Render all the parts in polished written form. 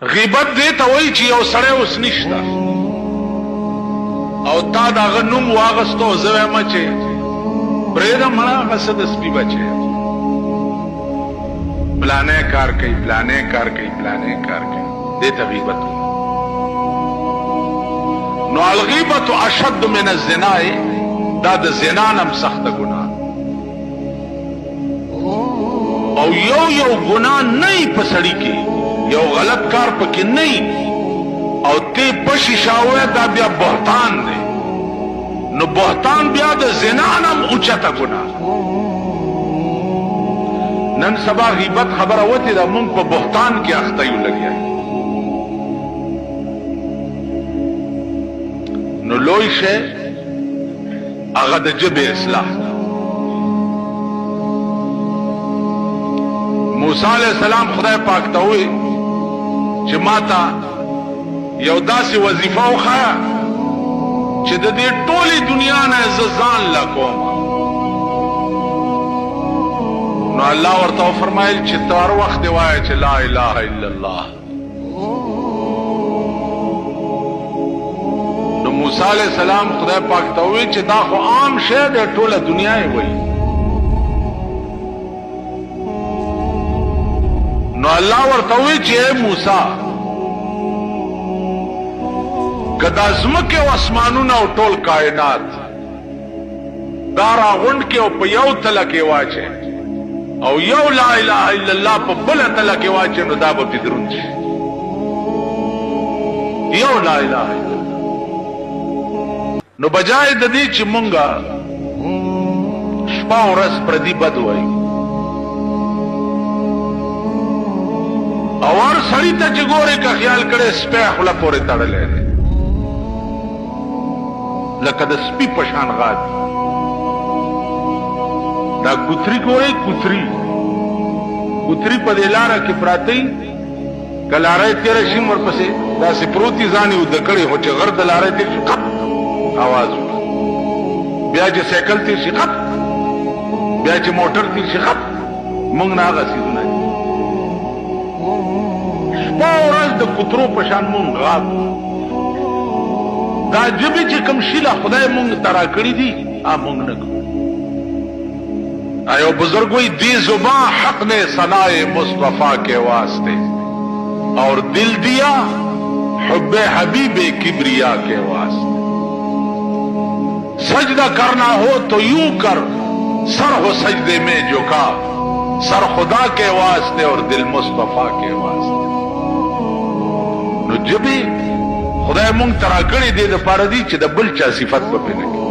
غیبت دې ته وایي چې یو سړی اوس نشته او تا د هغه نوم واغستو زه وایم چې پرېږده مړه هغه څه د سپي بچی پلانې کار کوي پلانې کار کوي پلانې کار کوي دې ته غیبت وایي. نو الغیبت اشد من الزنا، دا د زنا نم سخته ګناه او یو ګناه نه په سړی کې یو غلط کار پکې نه او ته پشي شاوه دا بیا بهتان دی. نو بهتان بیا د زنا نم اوچته ګناه. نن سبا غیبت خبره وته دا مونږ په بهتان کې اخته یو لګیا. نو لوی شی هغه د جبه اصلاح. موسی علیہ السلام خدای پاک ته وی چې ماته یو داسې وظیفه وخایا چې د دې ټولې دنیا نه زه ځان لا کوم. نو الله ورته فرمایل چې تر وخت دی وایه چې لا اله الا الله. نو موسی علیہ السلام خدای پاک ته وی چې دا خو عام شی دی ټوله دنیا یې وایي. نو الله ورته وی چې موسی کدا زمکه او اسمانونه او ټول کائنات دا راغونډ کې او په یو تله کې واچي او یو لا اله الا الله په بل تله کې واچي نو دا به بدرون شي. یو لا اله الا الله. نو بجای د دې چې مونږه شپه ورځ پردي بد وایو او هر سړی ته چې ګورې که خیال کړې سپی خوله پورې تړلی دی لکه د سپي په شان غاد. دا کوتري ګورې کوتري په دې لاره کې پراته وي که لاره یې تېره شي ورپسې داسې پروت وي ځان یې اوده کړی خو چې غر د لاره یې تېر شي قط اواز وکړي. بیا چې سایکل تېر شي قط، بیا چې موټر تېر شي قط. موږ نه هغه څیزونه دي. شپه ورځ د کوترو په شان مونږ غاب. دا جبې چې کوم شي له خدای مونږ ته راکړي دي مونږ نه کوو. ایو بزرگ وی دی زباں حق نے ثنائے مصطفیٰ کے واسطے اور دل دیا حب حبیب کبریا کے واسطے. سجدہ کرنا ہو تو یوں کر سر ہو سجدے میں جھکا سر خدا کے واسطے اور دل مصطفیٰ کے واسطے. نو جبې خدای مونږ ته راکړي دې دپاره دي چې د بل چا صفت به پې نه کړي،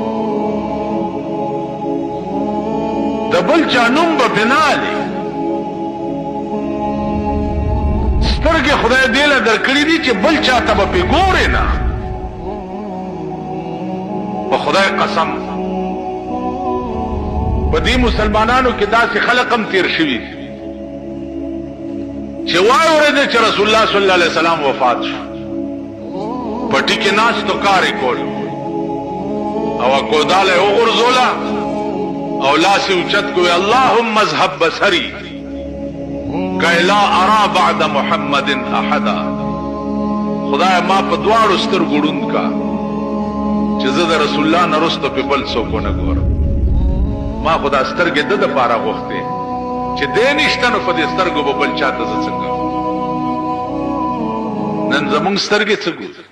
د بل چا نوم به پې نه هلي. سترګې خدای دې له درکړي دي چې بل چا ته به پې ګورې نه. په خدای قسم په دې مسلمانانو کې داسې خلق هم تیر شوي دي چې وای اورېده چې رسول الله صلی الله علیه وسلم وفات شو، پټي کې ناستو کارې کول او کوداله یې وغورځوله او لاس یې اوچت کړو اللهم اذهب بصري کای لا ارى بعد محمد احدا. خدای ما په دواړو سترګو ړوند کا چې زه د رسول الله نه وروسته پې بل څوک ونه ګورم. ما خو دا سترګې ده دپاره غوښتې چې دی نشته نو په دې سترګو به بل چا ته زه څه کوم. نن زمونږ سترګې څه ګوري؟